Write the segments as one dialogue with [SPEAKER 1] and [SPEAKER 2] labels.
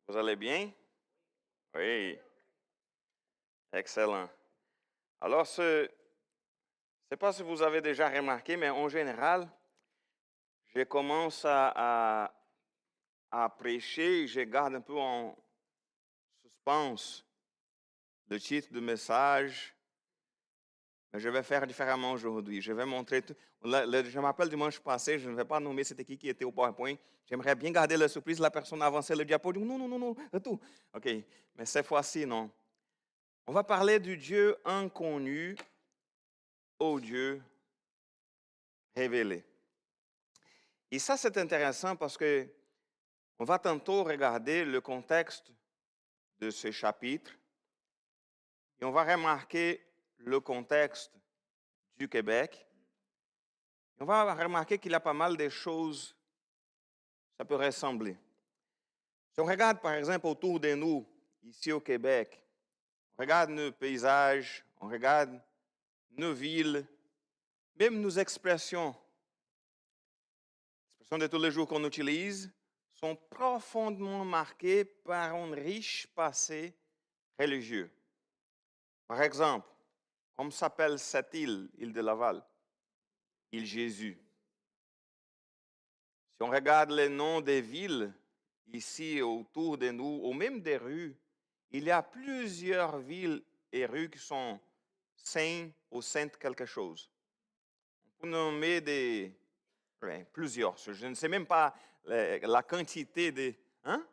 [SPEAKER 1] Vous allez bien? Oui, excellent. Alors, je ne sais pas si vous avez déjà remarqué, mais en général, je commence à prêcher, je garde un peu en suspense le titre du message, mais je vais faire différemment aujourd'hui. Je vais montrer tout. Je m'appelle dimanche passé, je ne vais pas nommer c'était qui était au PowerPoint. J'aimerais bien garder la surprise, la personne avançait le diapo, dit non, non, non, non, tout. OK, mais cette fois-ci, non. On va parler du Dieu inconnu au Dieu révélé. Et ça, c'est intéressant parce que on va tantôt regarder le contexte de ce chapitre et on va remarquer le contexte du Québec. Et on va remarquer qu'il y a pas mal de choses, ça peut ressembler. Si on regarde par exemple autour de nous, ici au Québec, on regarde nos paysages, on regarde nos villes, même nos expressions de tous les jours qu'on utilise, sont profondément marquées par un riche passé religieux. Par exemple, comment s'appelle cette île de Laval? Île Jésus. Si on regarde les noms des villes ici autour de nous, ou même des rues, il y a plusieurs villes et rues qui sont saintes ou saintes quelque chose. On peut nommer plusieurs. Je ne sais même pas la quantité de... Hein?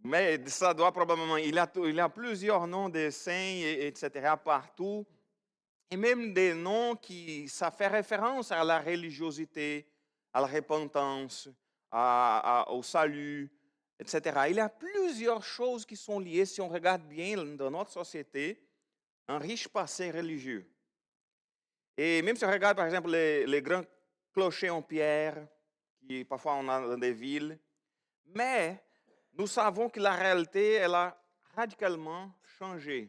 [SPEAKER 1] Mais ça doit probablement... Il y a plusieurs noms de saints, etc. partout. Et même des noms qui, ça fait référence à la religiosité, à la repentance, au salut, etc. Il y a plusieurs choses qui sont liées, si on regarde bien dans notre société, un riche passé religieux. Et même si on regarde, par exemple, les grands clochers en pierre, qui parfois on a dans des villes, mais nous savons que la réalité, elle a radicalement changé.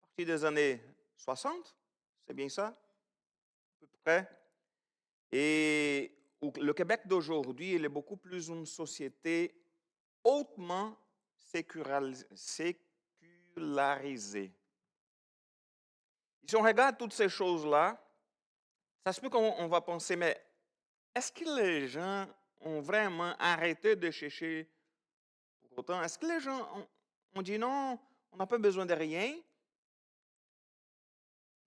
[SPEAKER 1] À partir des années 60, c'est bien ça? Peu près. Et le Québec d'aujourd'hui, il est beaucoup plus une société hautement sécularisée. Si on regarde toutes ces choses-là, ça se peut qu'on va penser, mais est-ce que les gens ont vraiment arrêté de chercher pour autant? Est-ce que les gens ont dit non, on n'a pas besoin de rien?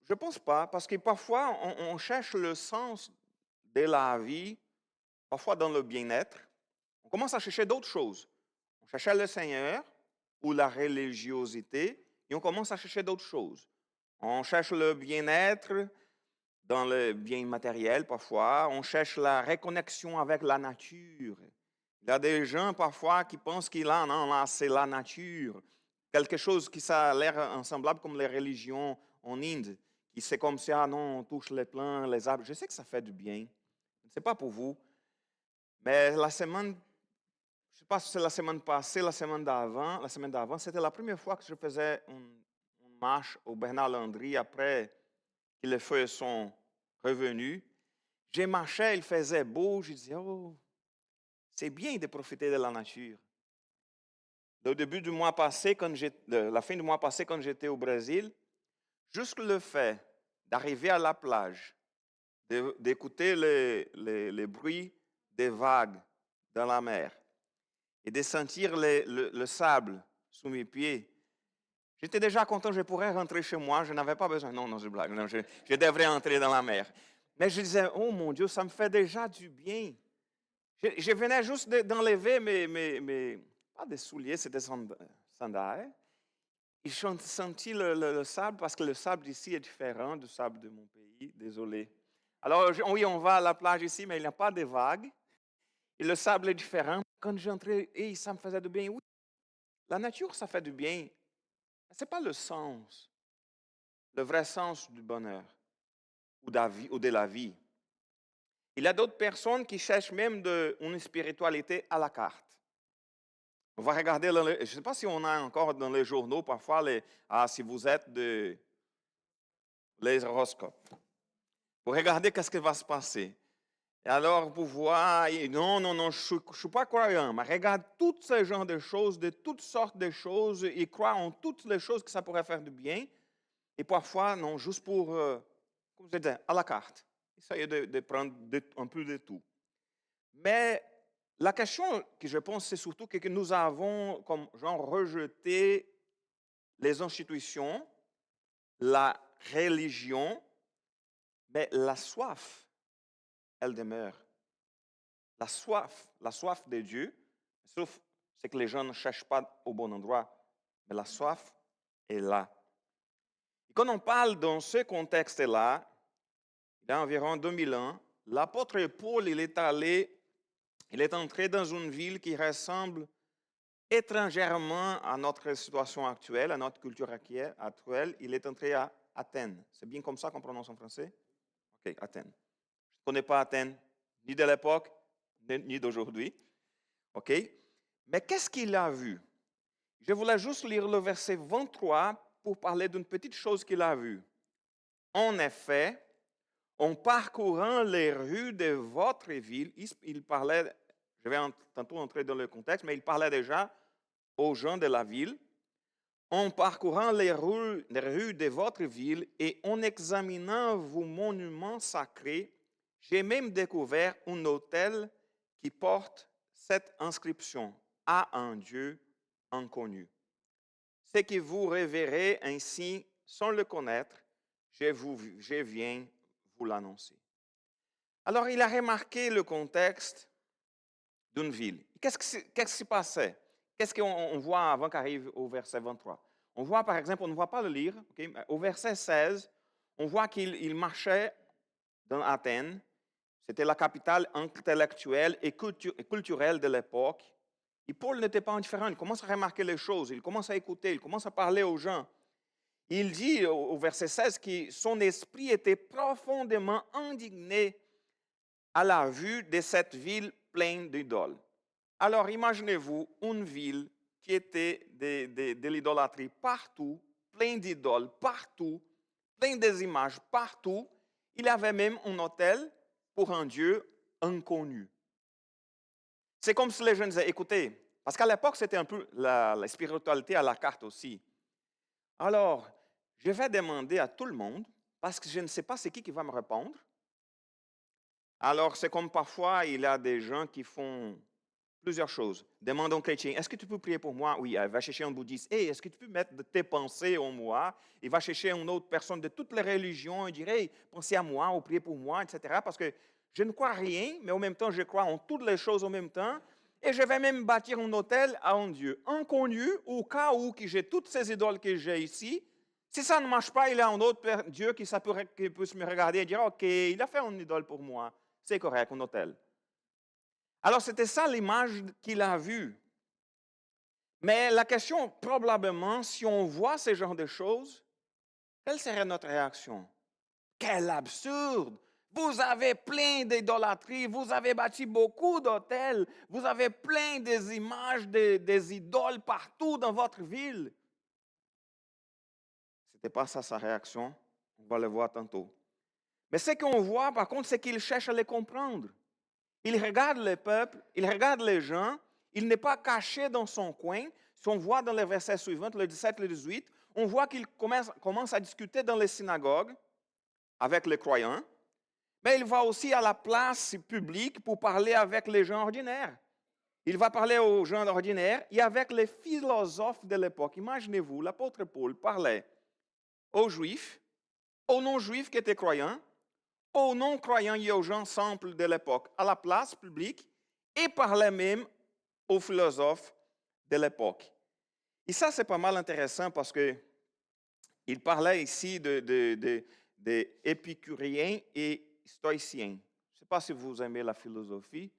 [SPEAKER 1] Je ne pense pas, parce que parfois, on cherche le sens de la vie, parfois dans le bien-être. On commence à chercher d'autres choses. On cherchait le Seigneur ou la religiosité et on commence à chercher d'autres choses. On cherche le bien-être dans le bien matériel parfois. On cherche la reconnexion avec la nature. Il y a des gens parfois qui pensent qu'il a, non, là, c'est la nature. Quelque chose qui ça a l'air semblable comme les religions en Inde, qui c'est comme si, ah non, on touche les plants, les arbres. Je sais que ça fait du bien. Ce n'est pas pour vous. Mais la semaine, je ne sais pas si c'est la semaine passée, la semaine d'avant, c'était la première fois que je faisais une marche au Bernard-Landry après que les feuilles sont revenues. J'ai marché, il faisait beau, je disais, oh, c'est bien de profiter de la nature. Au début du mois passé, la fin du mois passé, quand j'étais au Brésil, juste le fait d'arriver à la plage, d'écouter les bruits des vagues dans la mer et de sentir le sable sous mes pieds, j'étais déjà content, je pourrais rentrer chez moi, je n'avais pas besoin. Non, non, je blague, non, je devrais entrer dans la mer. Mais je disais, oh mon Dieu, ça me fait déjà du bien. Je venais juste d'enlever pas des souliers, c'était des sandales. Et j'ai senti le sable, parce que le sable d'ici est différent du sable de mon pays, désolé. Alors, oui, on va à la plage ici, mais il n'y a pas de vagues. Et le sable est différent. Quand j'entrais, et ça me faisait du bien. Oui, la nature, ça fait du bien. Ce n'est pas le sens, le vrai sens du bonheur ou de la vie. Il y a d'autres personnes qui cherchent même une spiritualité à la carte. On va regarder, je ne sais pas si on a encore dans les journaux parfois, si vous êtes les horoscopes. Pour regarder qu'est-ce qui va se passer. Et alors, pour voir, non, non, non, je ne suis pas croyant, mais regarde tous ces genres de choses, de toutes sortes de choses, ils croient en toutes les choses que ça pourrait faire du bien, et parfois, non, juste pour, comme je disais, à la carte. Essayer de prendre un peu de tout. Mais la question que je pense, c'est surtout que nous avons, comme genre, rejeté les institutions, la religion, mais la soif, elle demeure. La soif de Dieu, sauf c'est que les gens ne cherchent pas au bon endroit, mais la soif est là. Et quand on parle dans ce contexte-là, il y a environ 2000 ans, l'apôtre Paul, il est entré dans une ville qui ressemble étrangèrement à notre situation actuelle, à notre culture actuelle. Il est entré à Athènes. C'est bien comme ça qu'on prononce en français? OK, Athènes. Je ne connais pas Athènes, ni de l'époque, ni d'aujourd'hui. OK? Mais qu'est-ce qu'il a vu? Je voulais juste lire le verset 23 pour parler d'une petite chose qu'il a vue. En effet, en parcourant les rues de votre ville, il parlait, je vais tantôt entrer dans le contexte, mais il parlait déjà aux gens de la ville, en parcourant les rues de votre ville et en examinant vos monuments sacrés, j'ai même découvert un autel qui porte cette inscription à un Dieu inconnu. Ce que vous révérez ainsi sans le connaître, je viens vous l'annoncer. Alors, il a remarqué le contexte d'une ville. Qu'est-ce qui se passait? Qu'est-ce qu'on voit avant qu'arrive au verset 23? On voit, par exemple, on ne va pas le lire, okay? Au verset 16, on voit qu'il marchait dans Athènes. C'était la capitale intellectuelle et culturelle de l'époque. Et Paul n'était pas indifférent. Il commence à remarquer les choses, il commence à écouter, il commence à parler aux gens. Il dit au verset 16 que son esprit était profondément indigné à la vue de cette ville pleine d'idoles. Alors imaginez-vous une ville qui était de l'idolâtrie partout, pleine d'idoles partout, pleine des images partout. Il avait même un hôtel pour un Dieu inconnu. C'est comme si les gens disaient, écoutez, parce qu'à l'époque, c'était un peu la spiritualité à la carte aussi. Alors, je vais demander à tout le monde, parce que je ne sais pas c'est qui va me répondre. Alors, c'est comme parfois, il y a des gens qui font plusieurs choses. Demande au chrétien, est-ce que tu peux prier pour moi? Oui, elle va chercher un bouddhiste. Hey, est-ce que tu peux mettre de tes pensées en moi? Il va chercher une autre personne de toutes les religions et dire, hey, pensez à moi ou priez pour moi, etc. Parce que je ne crois rien, mais en même temps, je crois en toutes les choses en même temps. Et je vais même bâtir un hôtel à un Dieu inconnu, au cas où j'ai toutes ces idoles que j'ai ici. Si ça ne marche pas, il y a un autre Dieu qui peut me regarder et dire, OK, il a fait une idole pour moi. C'est correct, un hôtel. Alors, c'était ça l'image qu'il a vue. Mais la question, probablement, si on voit ce genre de choses, quelle serait notre réaction? Quel absurde! Vous avez plein d'idolâtries, vous avez bâti beaucoup d'hôtels, vous avez plein des images des idoles partout dans votre ville. Ce n'était pas ça sa réaction, on va le voir tantôt. Mais ce qu'on voit, par contre, c'est qu'il cherche à les comprendre. Il regarde le peuple, il regarde les gens, il n'est pas caché dans son coin. Si on voit dans les versets suivants, le 17 et le 18, on voit qu'il commence à discuter dans les synagogues avec les croyants, mais il va aussi à la place publique pour parler avec les gens ordinaires. Il va parler aux gens ordinaires et avec les philosophes de l'époque. Imaginez-vous, l'apôtre Paul parlait aux Juifs, aux non-Juifs qui étaient croyants, aux non-croyants et aux gens simples de l'époque, à la place publique, et parlait même aux philosophes de l'époque. Et ça, c'est pas mal intéressant parce que il parlait ici d'épicuriens et stoïciens. Je ne sais pas si vous aimez la philosophie,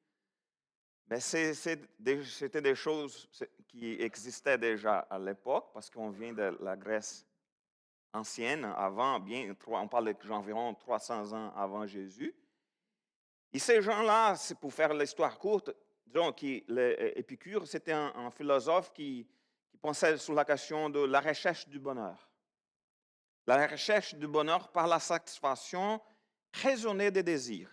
[SPEAKER 1] mais c'était des choses qui existaient déjà à l'époque parce qu'on vient de la Grèce ancienne, avant, on parle d'environ 300 ans avant Jésus. Et ces gens-là, c'est pour faire l'histoire courte, disons qu'Épicure, c'était un philosophe qui pensait sur la question de la recherche du bonheur. La recherche du bonheur par la satisfaction raisonnée des désirs.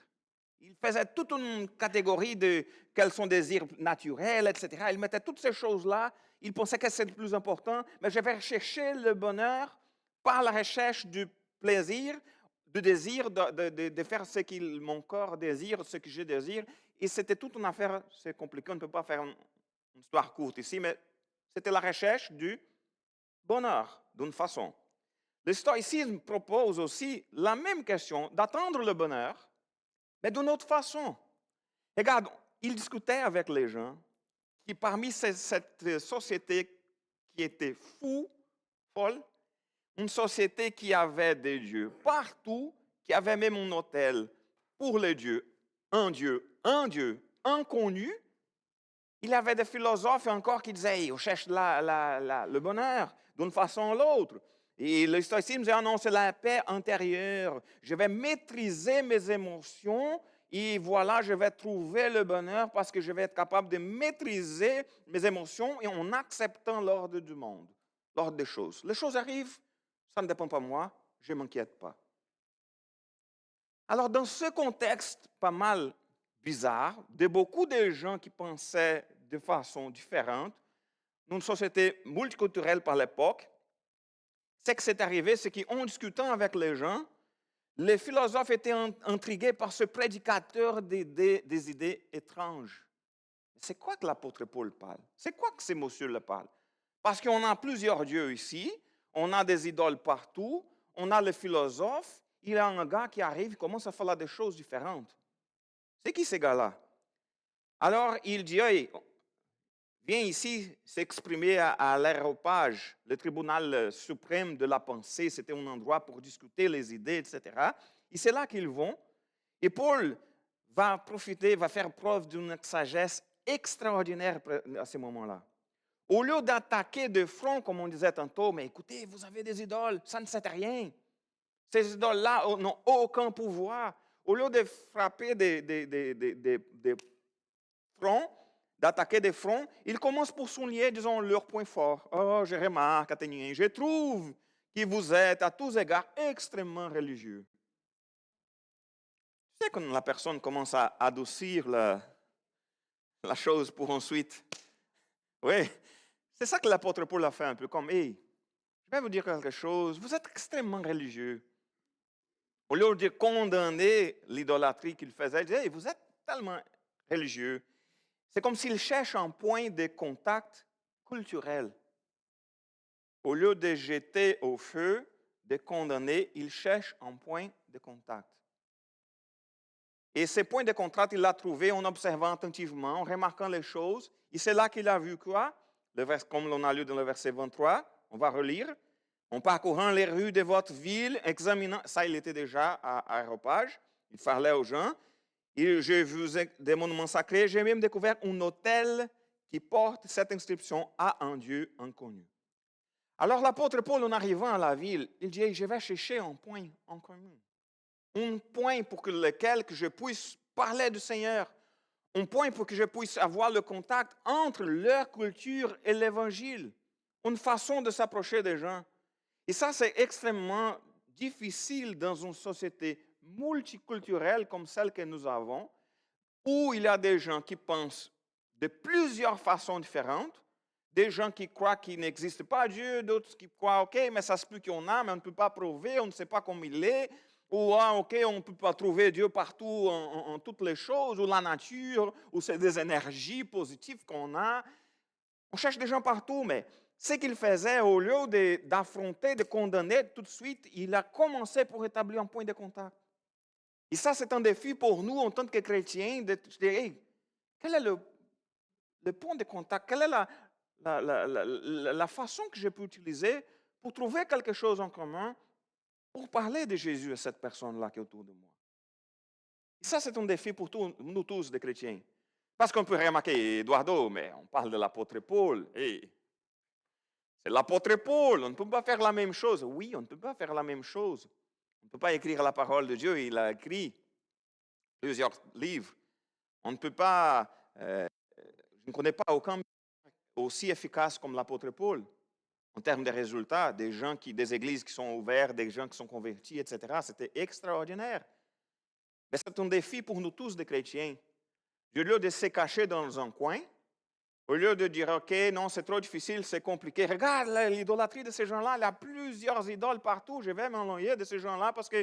[SPEAKER 1] il faisait toute une catégorie de quels sont des désirs naturels, etc. Il mettait toutes ces choses-là. Il pensait que c'est le plus important. Mais je vais chercher le bonheur par la recherche du plaisir, du désir de faire ce que mon corps désire, ce que je désire. Et c'était toute une affaire, c'est compliqué, on ne peut pas faire une histoire courte ici, mais c'était la recherche du bonheur, d'une façon. Le stoïcisme propose aussi la même question, d'attendre le bonheur, mais d'une autre façon. Regarde, il discutait avec les gens qui, parmi cette société qui était fou, folle, une société qui avait des dieux partout, qui avait même un hôtel pour les dieux, inconnu. Il y avait des philosophes encore qui disaient, hey, on cherche le bonheur d'une façon ou l'autre. Et le stoïcisme disait, ah non, c'est la paix intérieure. Je vais maîtriser mes émotions et voilà, je vais trouver le bonheur parce que je vais être capable de maîtriser mes émotions et en acceptant l'ordre du monde, l'ordre des choses. Les choses arrivent, ça ne dépend pas de moi, je ne m'inquiète pas. Alors, dans ce contexte pas mal bizarre, de beaucoup de gens qui pensaient de façon différente, dans une société multiculturelle par l'époque, ce qui s'est arrivé, c'est qu'en discutant avec les gens, les philosophes étaient intrigués par ce prédicateur des idées étranges. C'est quoi que l'apôtre Paul parle? C'est quoi que ces messieurs parlent? Parce qu'on a plusieurs dieux ici, on a des idoles partout, on a les philosophes, il y a un gars qui arrive, qui commence à faire des choses différentes. C'est qui ces gars-là? Alors il dit, hey, viens ici s'exprimer à l'aéropage, le tribunal suprême de la pensée, c'était un endroit pour discuter les idées, etc. Et c'est là qu'ils vont. Et Paul va profiter, va faire preuve d'une sagesse extraordinaire à ce moment-là. Au lieu d'attaquer de front, comme on disait tantôt, mais écoutez, vous avez des idoles, ça ne sert à rien. Ces idoles-là n'ont aucun pouvoir. Au lieu de frapper des fronts, d'attaquer des fronts, ils commencent pour souligner, disons, leurs points forts. Oh, je remarque, Athéniens, je trouve que vous êtes à tous égards extrêmement religieux. Tu sais, quand la personne commence à adoucir la chose pour ensuite. Oui, c'est ça que l'apôtre Paul a fait un peu comme, hey, je vais vous dire quelque chose, vous êtes extrêmement religieux. Au lieu de condamner l'idolâtrie qu'il faisait, il disait, hey, vous êtes tellement religieux. C'est comme s'il cherche un point de contact culturel. Au lieu de jeter au feu, de condamner, il cherche un point de contact. Et ce point de contact, il l'a trouvé en observant attentivement, en remarquant les choses. Et c'est là qu'il a vu quoi? Comme l'on a lu dans le verset 23, on va relire. En parcourant les rues de votre ville, examinant, ça il était déjà à Aéropage, il parlait aux gens. Et j'ai vu des monuments sacrés, j'ai même découvert un hôtel qui porte cette inscription à un Dieu inconnu. Alors l'apôtre Paul, en arrivant à la ville, il dit, je vais chercher un point en commun. Un point pour lequel que je puisse parler du Seigneur. Un point pour que je puisse avoir le contact entre leur culture et l'Évangile. Une façon de s'approcher des gens. Et ça, c'est extrêmement difficile dans une société multiculturelle comme celle que nous avons, où il y a des gens qui pensent de plusieurs façons différentes, des gens qui croient qu'il n'existe pas Dieu, d'autres qui croient, OK, mais ça se peut qu'il y en a, mais on ne peut pas prouver, on ne sait pas comment il est, ou ah, OK, on ne peut pas trouver Dieu partout en toutes les choses, ou la nature, ou c'est des énergies positives qu'on a. On cherche des gens partout, mais ce qu'il faisait, au lieu d'affronter, de condamner tout de suite, il a commencé pour établir un point de contact. Et ça, c'est un défi pour nous, en tant que chrétiens, de dire, hey, quel est le point de contact? Quelle est la façon que je peux utiliser pour trouver quelque chose en commun, pour parler de Jésus à cette personne-là qui est autour de moi? Et ça, c'est un défi pour nous tous, les chrétiens. Parce qu'on peut remarquer, Eduardo, mais on parle de l'apôtre Paul. Hey, c'est l'apôtre Paul, on ne peut pas faire la même chose. Oui, on ne peut pas faire la même chose. On ne peut pas écrire la parole de Dieu, il a écrit plusieurs livres. On ne peut pas, je ne connais pas aucun aussi efficace comme l'apôtre Paul en termes de résultats, des églises qui sont ouvertes, des gens qui sont convertis, etc. C'était extraordinaire. Mais c'est un défi pour nous tous, des chrétiens. Au lieu de se cacher dans un coin, au lieu de dire, OK, non, c'est trop difficile, c'est compliqué. Regarde l'idolâtrie de ces gens-là. Il y a plusieurs idoles partout. Je vais m'ennuyer de ces gens-là parce que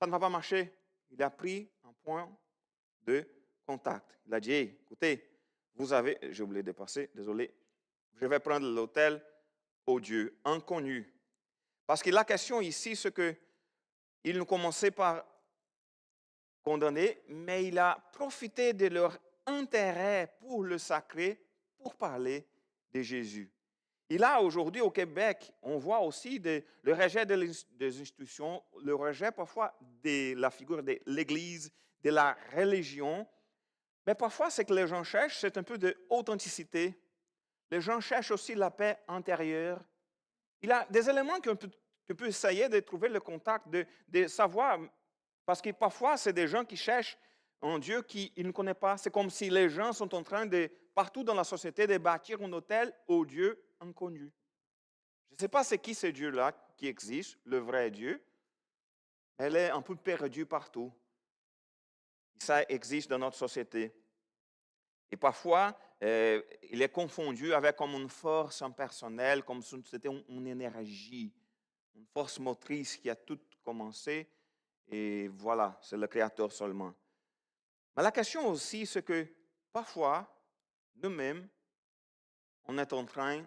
[SPEAKER 1] ça ne va pas marcher. Il a pris un point de contact. Il a dit, hey, écoutez, vous avez, j'ai oublié de passer, désolé, je vais prendre l'autel au Dieu inconnu. Parce que la question ici, c'est qu'il ne commençait par condamner, mais il a profité de leur intérêt pour le sacré, pour parler de Jésus. Et là, aujourd'hui, au Québec, on voit aussi le rejet des institutions, le rejet parfois de la figure de l'Église, de la religion. Mais parfois, ce que les gens cherchent, c'est un peu d'authenticité. Les gens cherchent aussi la paix intérieure. Il y a des éléments qu'on peut essayer de trouver le contact, de savoir, parce que parfois, c'est des gens qui cherchent un Dieu qu'ils ne connaissent pas. C'est comme si les gens sont en train de, partout dans la société, de bâtir un hôtel au Dieu inconnu. Je ne sais pas c'est qui ce Dieu-là qui existe, le vrai Dieu. Elle est un peu perdue partout. Ça existe dans notre société. Et parfois, il est confondu avec comme une force impersonnelle, comme si c'était une énergie, une force motrice qui a tout commencé. Et voilà, c'est le Créateur seulement. Mais la question aussi, c'est que parfois, nous-mêmes, on est en train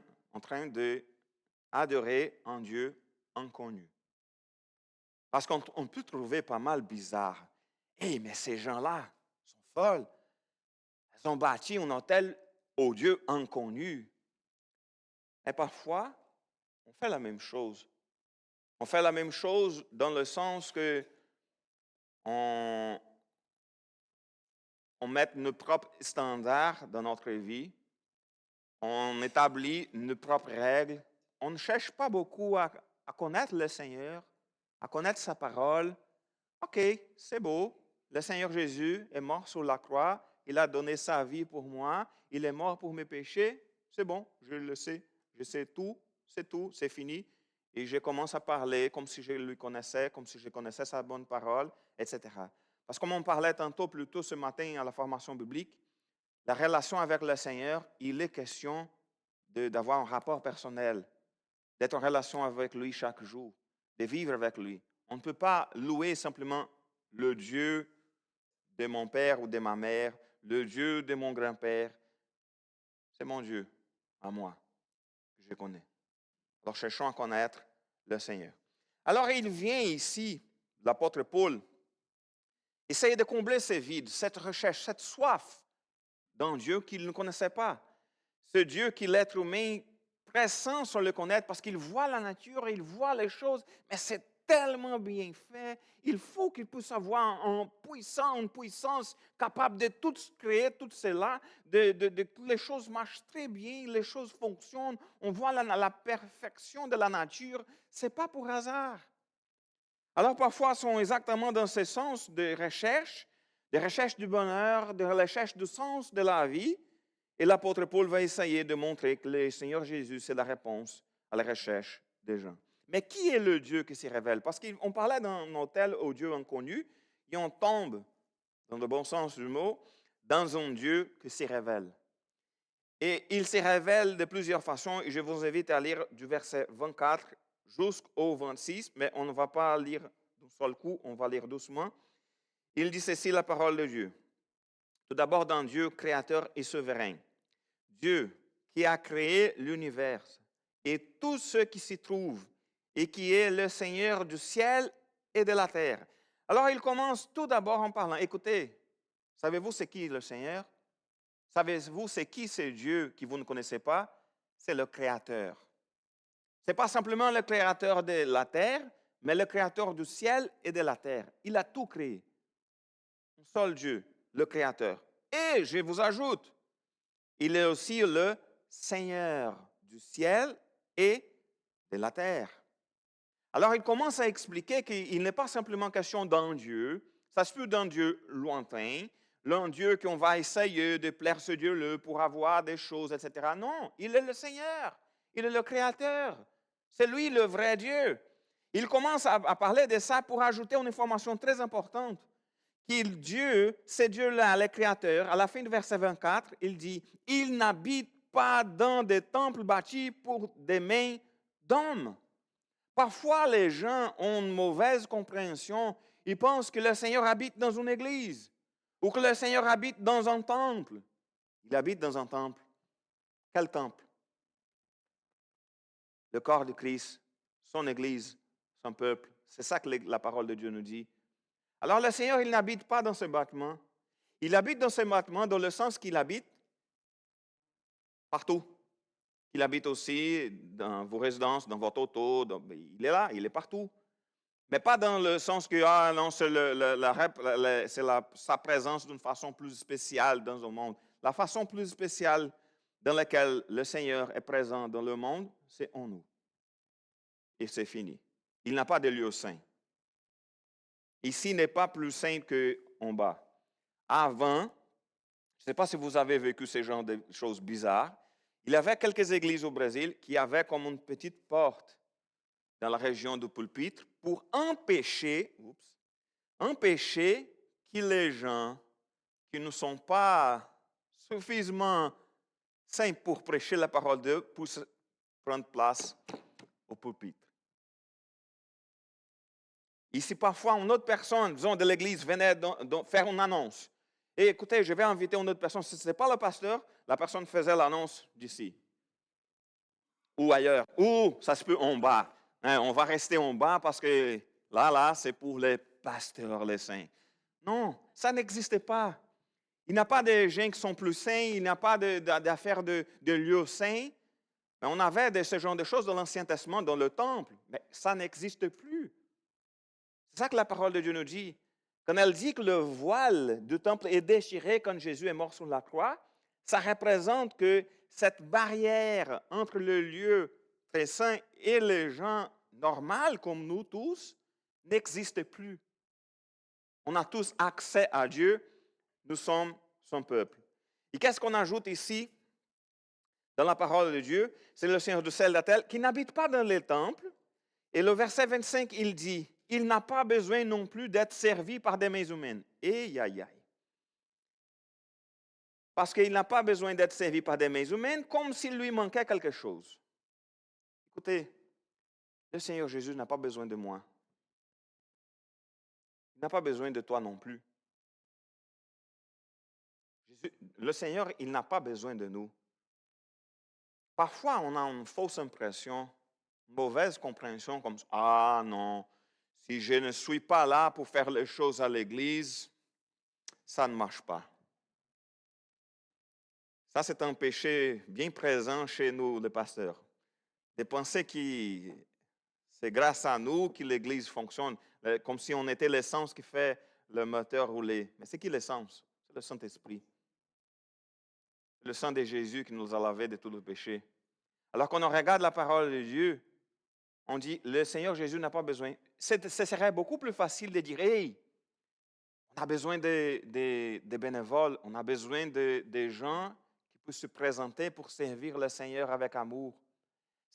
[SPEAKER 1] d'adorer un Dieu inconnu. Parce qu'on peut trouver pas mal bizarre. Hé, mais ces gens-là sont folles. Elles ont bâti un hôtel au Dieu inconnu. Et parfois, on fait la même chose. On fait la même chose dans le sens que on met nos propres standards dans notre vie. On établit nos propres règles. On ne cherche pas beaucoup à connaître le Seigneur, à connaître sa parole. OK, c'est beau. Le Seigneur Jésus est mort sur la croix. Il a donné sa vie pour moi. Il est mort pour mes péchés. C'est bon, je le sais. Je sais tout, c'est fini. Et je commence à parler comme si je lui connaissais, comme si je connaissais sa bonne parole, etc. Parce que comme on parlait tantôt plus tôt ce matin à la formation biblique, la relation avec le Seigneur, il est question d'avoir un rapport personnel, d'être en relation avec lui chaque jour, de vivre avec lui. On ne peut pas louer simplement le Dieu de mon père ou de ma mère, le Dieu de mon grand-père. C'est mon Dieu, à moi, que je connais. Alors cherchons à connaître le Seigneur. Alors il vient ici, l'apôtre Paul, essayer de combler ces vides, cette recherche, cette soif d'un Dieu qu'il ne connaissait pas. Ce Dieu qui l'être humain pressant sur le connaître parce qu'il voit la nature, il voit les choses, mais c'est tellement bien fait. Il faut qu'il puisse avoir une puissance capable de tout créer, tout cela, les choses marchent très bien, les choses fonctionnent, on voit la perfection de la nature. Ce n'est pas pour hasard. Alors parfois, sont exactement dans ce sens de recherche du bonheur, de recherche du sens de la vie. Et l'apôtre Paul va essayer de montrer que le Seigneur Jésus, c'est la réponse à la recherche des gens. Mais qui est le Dieu qui s'y révèle? Parce qu'on parlait d'un hôtel au Dieu inconnu, et on tombe, dans le bon sens du mot, dans un Dieu qui s'y révèle. Et il s'y révèle de plusieurs façons, et je vous invite à lire du verset 24 jusqu'au 26, mais on ne va pas lire d'un seul coup, on va lire doucement. Il dit ceci, la parole de Dieu. Tout d'abord, d'un Dieu créateur et souverain. Dieu qui a créé l'univers et tout ce qui s'y trouve et qui est le Seigneur du ciel et de la terre. Alors, il commence tout d'abord en parlant. Écoutez, savez-vous c'est qui le Seigneur? Savez-vous c'est qui ce Dieu que vous ne connaissez pas? C'est le Créateur. Ce n'est pas simplement le Créateur de la terre, mais le Créateur du ciel et de la terre. Il a tout créé. Un seul Dieu, le Créateur. Et je vous ajoute, il est aussi le Seigneur du ciel et de la terre. Alors, il commence à expliquer qu'il n'est pas simplement question d'un Dieu, ça se peut d'un Dieu lointain, d'un Dieu qu'on va essayer de plaire ce Dieu-là pour avoir des choses, etc. Non, il est le Seigneur, il est le Créateur, c'est lui le vrai Dieu. Il commence à parler de ça pour ajouter une information très importante, Dieu, c'est Dieu-là, le Créateur. À la fin du verset 24, il dit, « Il n'habite pas dans des temples bâtis pour des mains d'hommes. » Parfois, les gens ont une mauvaise compréhension. Ils pensent que le Seigneur habite dans une église ou que le Seigneur habite dans un temple. Il habite dans un temple. Quel temple? Le corps de Christ, son église, son peuple. C'est ça que la parole de Dieu nous dit. Alors le Seigneur, il n'habite pas dans ce bâtiment. Il habite dans ce bâtiment dans le sens qu'il habite partout. Il habite aussi dans vos résidences, dans votre auto. Il est là, il est partout. Mais pas dans le sens que non, c'est sa présence d'une façon plus spéciale dans le monde. La façon plus spéciale dans laquelle le Seigneur est présent dans le monde, c'est en nous. Et c'est fini. Il n'a pas de lieu saint. Ici n'est pas plus saint qu'en bas. Avant, je ne sais pas si vous avez vécu ce genre de choses bizarres, il y avait quelques églises au Brésil qui avaient comme une petite porte dans la région du pulpitre pour empêcher que les gens qui ne sont pas suffisamment saints pour prêcher la parole de Dieu puissent prendre place au pulpitre. Ici, parfois, une autre personne, disons de l'église, venait faire une annonce. Et écoutez, je vais inviter une autre personne. Si ce n'est pas le pasteur, la personne faisait l'annonce d'ici. Ou ailleurs. Ou, ça se peut en bas. On va rester en bas parce que là, c'est pour les pasteurs, les saints. Non, ça n'existe pas. Il n'y a pas de gens qui sont plus saints, il n'y a pas d'affaires de lieux saints. Mais on avait ce genre de choses dans l'Ancien Testament, dans le temple. Mais ça n'existe plus. C'est ça que la parole de Dieu nous dit. Quand elle dit que le voile du temple est déchiré quand Jésus est mort sur la croix, ça représente que cette barrière entre le lieu très saint et les gens normaux comme nous tous n'existe plus. On a tous accès à Dieu, nous sommes son peuple. Et qu'est-ce qu'on ajoute ici dans la parole de Dieu? C'est le Seigneur de ciel d'Atel qui n'habite pas dans les temples. Et le verset 25, il dit, « Il n'a pas besoin non plus d'être servi par des mains humaines. » Aïe, aïe, aïe. Parce qu'il n'a pas besoin d'être servi par des mains humaines comme s'il lui manquait quelque chose. Écoutez, le Seigneur Jésus n'a pas besoin de moi. Il n'a pas besoin de toi non plus. Le Seigneur, il n'a pas besoin de nous. Parfois, on a une fausse impression, une mauvaise compréhension comme « Ah non, si je ne suis pas là pour faire les choses à l'Église, ça ne marche pas. » Ça, c'est un péché bien présent chez nous, les pasteurs. De penser que c'est grâce à nous que l'Église fonctionne, comme si on était l'essence qui fait le moteur rouler. Mais c'est qui l'essence? C'est le Saint-Esprit. Le sang de Jésus qui nous a lavés de tous nos péchés. Alors quand on regarde la parole de Dieu, on dit, le Seigneur Jésus n'a pas besoin. Ce serait beaucoup plus facile de dire, hey, on a besoin de bénévoles, on a besoin de gens qui puissent se présenter pour servir le Seigneur avec amour.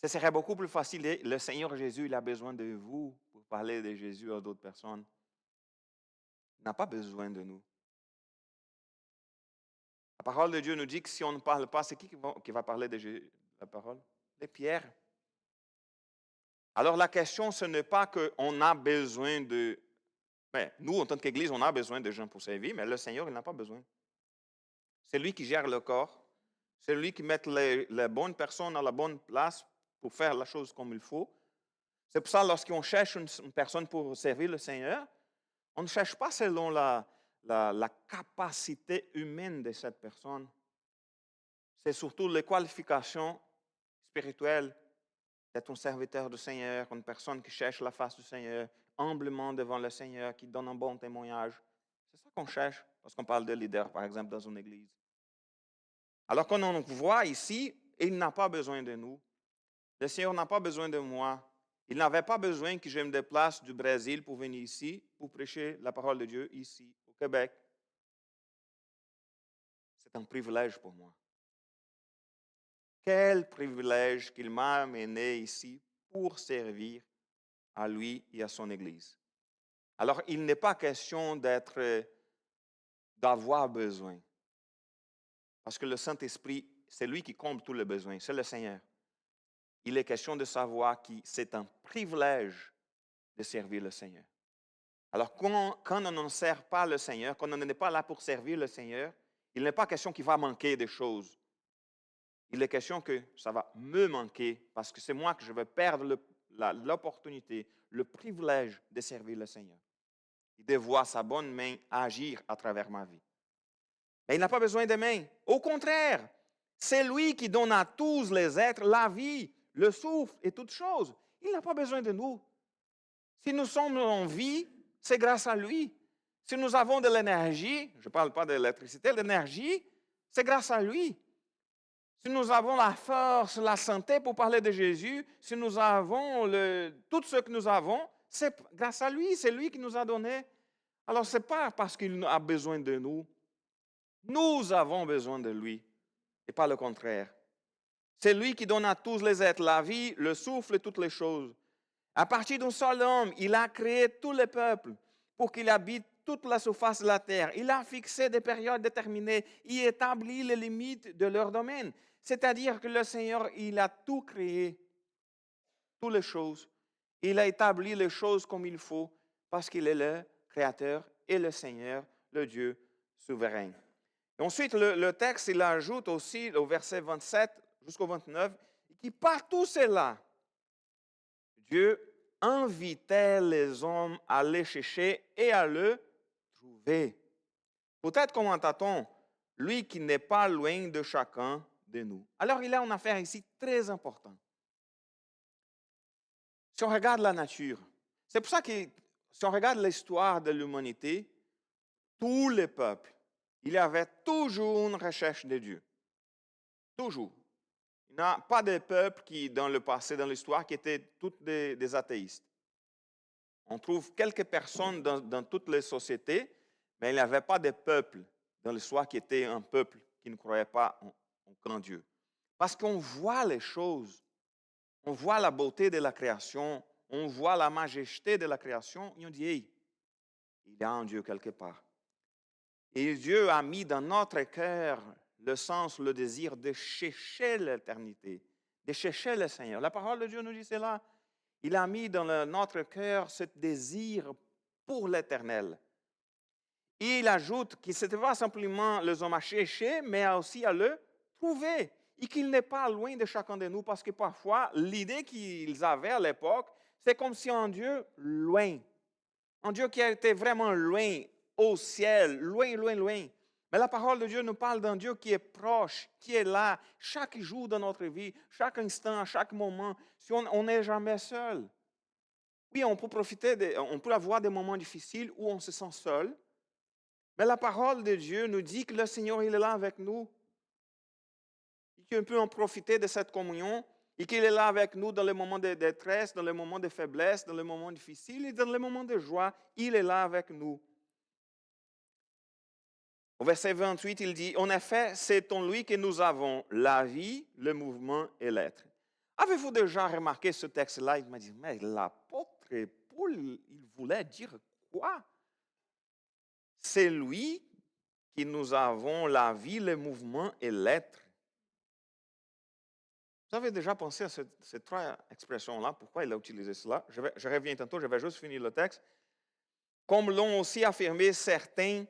[SPEAKER 1] Ce serait beaucoup plus facile. Le Seigneur Jésus, il a besoin de vous pour parler de Jésus à d'autres personnes. Il n'a pas besoin de nous. La parole de Dieu nous dit que si on ne parle pas, c'est qui va parler de la parole? De Pierre. Alors la question, ce n'est pas qu'on a besoin de... Mais nous, en tant qu'Église, on a besoin de gens pour servir, mais le Seigneur, il n'a pas besoin. C'est lui qui gère le corps. C'est lui qui met les bonnes personnes à la bonne place pour faire la chose comme il faut. C'est pour ça, lorsqu'on cherche une personne pour servir le Seigneur, on ne cherche pas selon la capacité humaine de cette personne. C'est surtout les qualifications spirituelles d'être un serviteur du Seigneur, une personne qui cherche la face du Seigneur, humblement devant le Seigneur, qui donne un bon témoignage. C'est ça qu'on cherche lorsqu'on parle de leader, par exemple, dans une église. Alors quand on voit ici, il n'a pas besoin de nous. Le Seigneur n'a pas besoin de moi. Il n'avait pas besoin que je me déplace du Brésil pour venir ici, pour prêcher la parole de Dieu ici, au Québec. C'est un privilège pour moi. Quel privilège qu'il m'a amené ici pour servir à lui et à son Église. Alors, il n'est pas question d'être d'avoir besoin. Parce que le Saint-Esprit, c'est lui qui comble tous les besoins, c'est le Seigneur. Il est question de savoir que c'est un privilège de servir le Seigneur. Alors, quand on ne sert pas le Seigneur, quand on n'est pas là pour servir le Seigneur, il n'est pas question qu'il va manquer des choses. Il est question que ça va me manquer parce que c'est moi que je vais perdre l'opportunité, le privilège de servir le Seigneur et de voir sa bonne main agir à travers ma vie. Mais il n'a pas besoin de mains. Au contraire, c'est lui qui donne à tous les êtres la vie, le souffle et toutes choses. Il n'a pas besoin de nous. Si nous sommes en vie, c'est grâce à lui. Si nous avons de l'énergie, je ne parle pas de l'électricité, l'énergie, c'est grâce à lui. Si nous avons la force, la santé pour parler de Jésus, si nous avons tout ce que nous avons, c'est grâce à lui, c'est lui qui nous a donné. Alors, ce n'est pas parce qu'il a besoin de nous. Nous avons besoin de lui et pas le contraire. C'est lui qui donne à tous les êtres la vie, le souffle et toutes les choses. À partir d'un seul homme, il a créé tous les peuples pour qu'il habite toute la surface de la terre. Il a fixé des périodes déterminées et établi les limites de leur domaine. C'est-à-dire que le Seigneur, il a tout créé, toutes les choses. Il a établi les choses comme il faut parce qu'il est le Créateur et le Seigneur, le Dieu souverain. Et ensuite, le texte, il ajoute aussi au verset 27 jusqu'au 29, qui par tout cela, Dieu invitait les hommes à les chercher et à le trouver. Peut-être commenta-t-on, lui qui n'est pas loin de chacun de nous. Alors, il a une affaire ici très importante. Si on regarde la nature, c'est pour ça que si on regarde l'histoire de l'humanité, tous les peuples, il y avait toujours une recherche de Dieu. Toujours. Il n'y a pas de peuple qui, dans le passé, dans l'histoire, qui étaient tous des athéistes. On trouve quelques personnes dans toutes les sociétés, mais il n'y avait pas de peuple dans l'histoire qui était un peuple qui ne croyait pas en grand Dieu. Parce qu'on voit les choses, on voit la beauté de la création, on voit la majesté de la création, et on dit, hey, il y a un Dieu quelque part. Et Dieu a mis dans notre cœur le sens, le désir de chercher l'éternité, de chercher le Seigneur. La parole de Dieu nous dit cela. Il a mis dans notre cœur ce désir pour l'éternel. Et il ajoute que ce n'était pas simplement les hommes à chercher, mais aussi à le trouver. Et qu'il n'est pas loin de chacun de nous, parce que parfois, l'idée qu'ils avaient à l'époque, c'est comme si un Dieu loin, un Dieu qui était vraiment loin, au ciel, loin, loin, loin. Mais la parole de Dieu nous parle d'un Dieu qui est proche, qui est là, chaque jour de notre vie, chaque instant, chaque moment, si on n'est jamais seul. Oui, on peut avoir des moments difficiles où on se sent seul, mais la parole de Dieu nous dit que le Seigneur, il est là avec nous. Et qu'on peut en profiter de cette communion et qu'il est là avec nous dans les moments de détresse, dans les moments de faiblesse, dans les moments difficiles et dans les moments de joie. Il est là avec nous. Au verset 28, il dit, « En effet, c'est en lui que nous avons la vie, le mouvement et l'être. » Avez-vous déjà remarqué ce texte-là? Il m'a dit, mais l'apôtre Paul, il voulait dire quoi? C'est lui que nous avons la vie, le mouvement et l'être. Vous avez déjà pensé à ces trois expressions-là? Pourquoi il a utilisé cela? Je reviens tantôt, je vais juste finir le texte. Comme l'ont aussi affirmé certains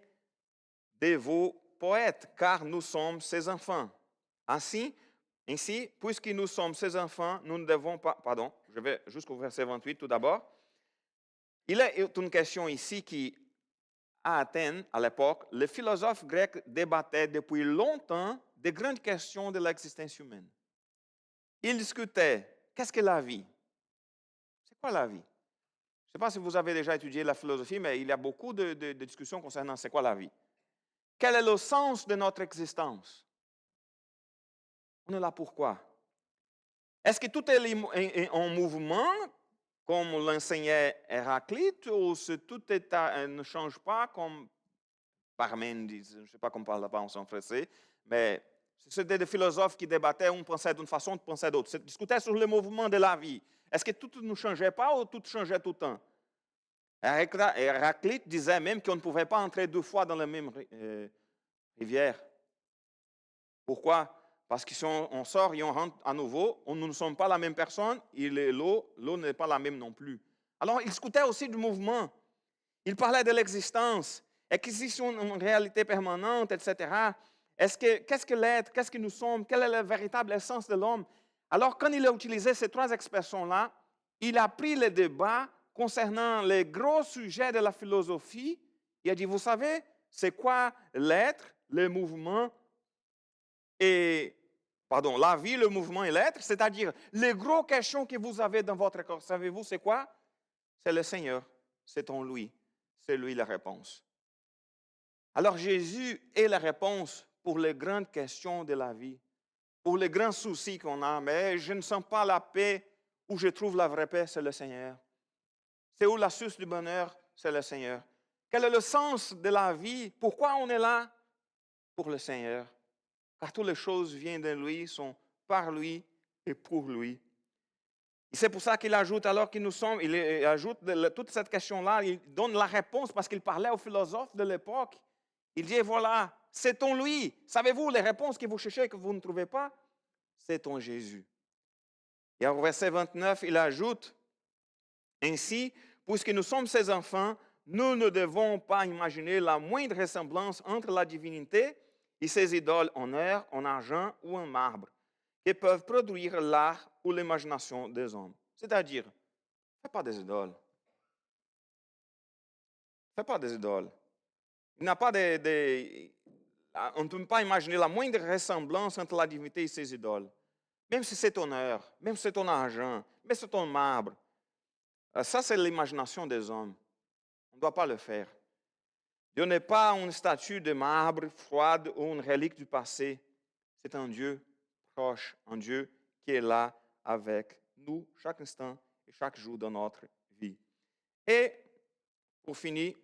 [SPEAKER 1] de vos poètes, car nous sommes ses enfants. Ainsi, puisque nous sommes ses enfants, nous ne devons pas... Pardon, je vais jusqu'au verset 28 tout d'abord. Il y a une question ici qui, à Athènes, à l'époque, les philosophes grecs débattaient depuis longtemps des grandes questions de l'existence humaine. Ils discutaient, qu'est-ce que la vie? C'est quoi la vie? Je ne sais pas si vous avez déjà étudié la philosophie, mais il y a beaucoup de discussions concernant c'est quoi la vie. Quel est le sens de notre existence? On est là pourquoi? Est-ce que tout est en mouvement, comme l'enseignait Héraclite, ou tout ne change pas, comme Parmène dit, je ne sais pas comment on parle en français, mais c'était des philosophes qui débattaient, on pensait d'une façon, on pensait d'autre. Ils discutaient sur le mouvement de la vie. Est-ce que tout ne changeait pas ou tout changeait tout le temps? Héraclite disait même qu'on ne pouvait pas entrer 2 fois dans la même rivière. Pourquoi? Parce que si on sort et on rentre à nouveau, nous ne sommes pas la même personne et l'eau n'est pas la même non plus. Alors, il discutait aussi du mouvement. Il parlait de l'existence. Est-ce qu'il existe une réalité permanente, etc. Qu'est-ce que l'être? Qu'est-ce que nous sommes? Quelle est la véritable essence de l'homme? Alors, quand il a utilisé ces 3 expressions-là, il a pris le débat concernant les gros sujets de la philosophie. Il a dit, vous savez, c'est quoi l'être, le mouvement la vie, le mouvement et l'être, c'est-à-dire les gros questions que vous avez dans votre corps. Savez-vous, c'est quoi? C'est le Seigneur. C'est en lui. C'est lui la réponse. Alors Jésus est la réponse pour les grandes questions de la vie, pour les grands soucis qu'on a. Mais je ne sens pas la paix. Où je trouve la vraie paix, c'est le Seigneur. C'est où la source du bonheur, c'est le Seigneur. Quel est le sens de la vie? Pourquoi on est là? Pour le Seigneur. Car toutes les choses viennent de lui, sont par lui et pour lui. Et c'est pour ça qu'il ajoute, alors que nous sommes, il ajoute toute cette question-là, il donne la réponse parce qu'il parlait aux philosophes de l'époque. Il dit, voilà, c'est en lui. Savez-vous les réponses que vous cherchez et que vous ne trouvez pas? C'est en Jésus. Et au verset 29, il ajoute, ainsi, puisque nous sommes ses enfants, nous ne devons pas imaginer la moindre ressemblance entre la divinité et ses idoles en or, en argent ou en marbre, qui peuvent produire l'art ou l'imagination des hommes. C'est-à-dire, fais pas des idoles. Fais pas des idoles. Il n'y a pas on ne peut pas imaginer la moindre ressemblance entre la divinité et ses idoles. Même si c'est ton or, même si c'est ton argent, même si c'est ton marbre. Ça, c'est l'imagination des hommes. On ne doit pas le faire. Dieu n'est pas une statue de marbre froide ou une relique du passé. C'est un Dieu proche, un Dieu qui est là avec nous chaque instant et chaque jour de notre vie. Et pour finir,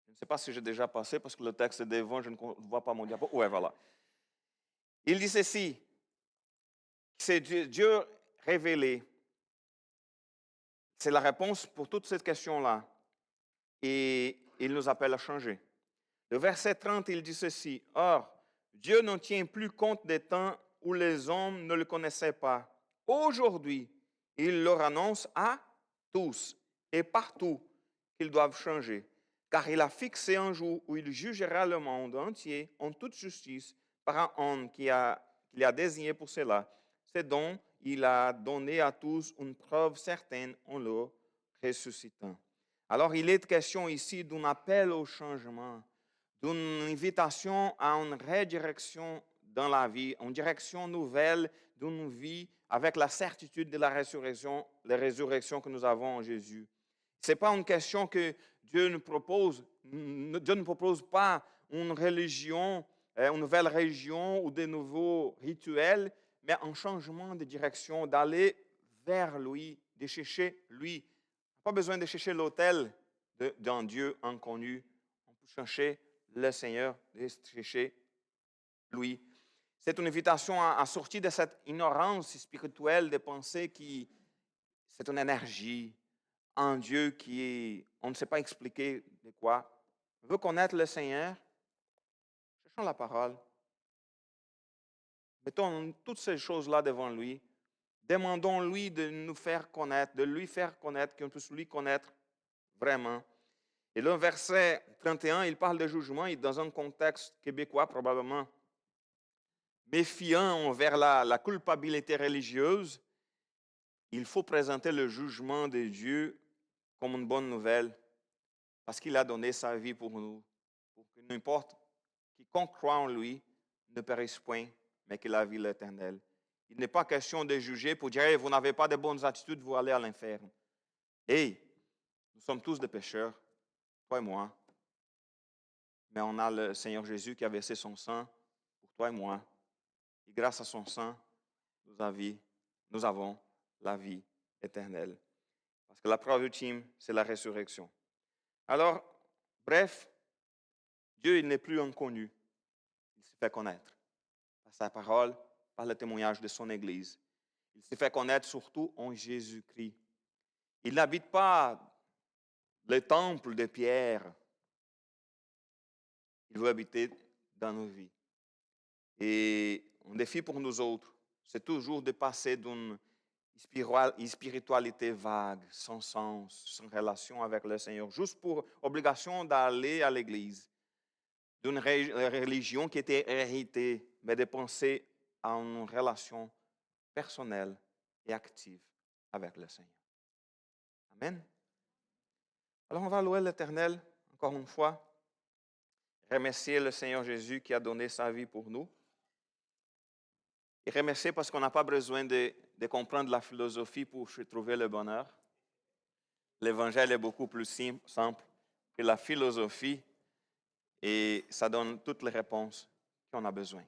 [SPEAKER 1] je ne sais pas si j'ai déjà passé parce que le texte est devant, je ne vois pas mon diapo. Ouais, voilà. Il dit ceci, c'est Dieu révélé. C'est la réponse pour toute cette question-là. Et il nous appelle à changer. Le verset 30, il dit ceci, « Or, Dieu ne tient plus compte des temps où les hommes ne le connaissaient pas. Aujourd'hui, il leur annonce à tous et partout qu'ils doivent changer, car il a fixé un jour où il jugera le monde entier en toute justice par un homme qu'il a désigné pour cela. C'est donc il a donné à tous une preuve certaine en le ressuscitant. » Alors, il est question ici d'un appel au changement, d'une invitation à une redirection dans la vie, une direction nouvelle d'une vie avec la certitude de la résurrection que nous avons en Jésus. Ce n'est pas une question que Dieu ne propose pas une religion, une nouvelle religion ou de nouveaux rituels, mais un changement de direction, d'aller vers lui, de chercher lui. Pas besoin de chercher l'autel d'un Dieu inconnu. On peut chercher le Seigneur, de chercher lui. C'est une invitation à sortir de cette ignorance spirituelle de penser que c'est une énergie, un Dieu qui est, on ne sait pas expliquer de quoi. On veut connaître le Seigneur, cherchons la parole. Mettons toutes ces choses-là devant lui. Demandons-lui de nous faire connaître, de lui faire connaître, qu'on puisse lui connaître vraiment. Et le verset 31, il parle de jugement et dans un contexte québécois probablement méfiant envers la culpabilité religieuse, il faut présenter le jugement de Dieu comme une bonne nouvelle parce qu'il a donné sa vie pour nous, pour que n'importe quiconque croit en lui ne périsse point, mais qu'il a vie l'éternel. Il n'est pas question de juger pour dire hey, « vous n'avez pas de bonnes attitudes, vous allez à l'inferne ». Hey, nous sommes tous des pécheurs, toi et moi. Mais on a le Seigneur Jésus qui a versé son sang pour toi et moi. Et grâce à son sang, nous avons la vie éternelle. Parce que la preuve ultime, c'est la résurrection. Alors, bref, Dieu il n'est plus inconnu. Il s'est fait connaître par sa parole, par le témoignage de son Église. Il s'est fait connaître surtout en Jésus-Christ. Il n'habite pas le temple de pierre. Il veut habiter dans nos vies. Et un défi pour nous autres, c'est toujours de passer d'une spiritualité vague, sans sens, sans relation avec le Seigneur, juste pour obligation d'aller à l'église, d'une religion qui était héritée, mais de penser à une relation personnelle et active avec le Seigneur. Amen. Alors on va louer l'Éternel encore une fois, remercier le Seigneur Jésus qui a donné sa vie pour nous. Et remercier parce qu'on n'a pas besoin de comprendre la philosophie pour trouver le bonheur. L'évangile est beaucoup plus simple que la philosophie et ça donne toutes les réponses qu'on a besoin.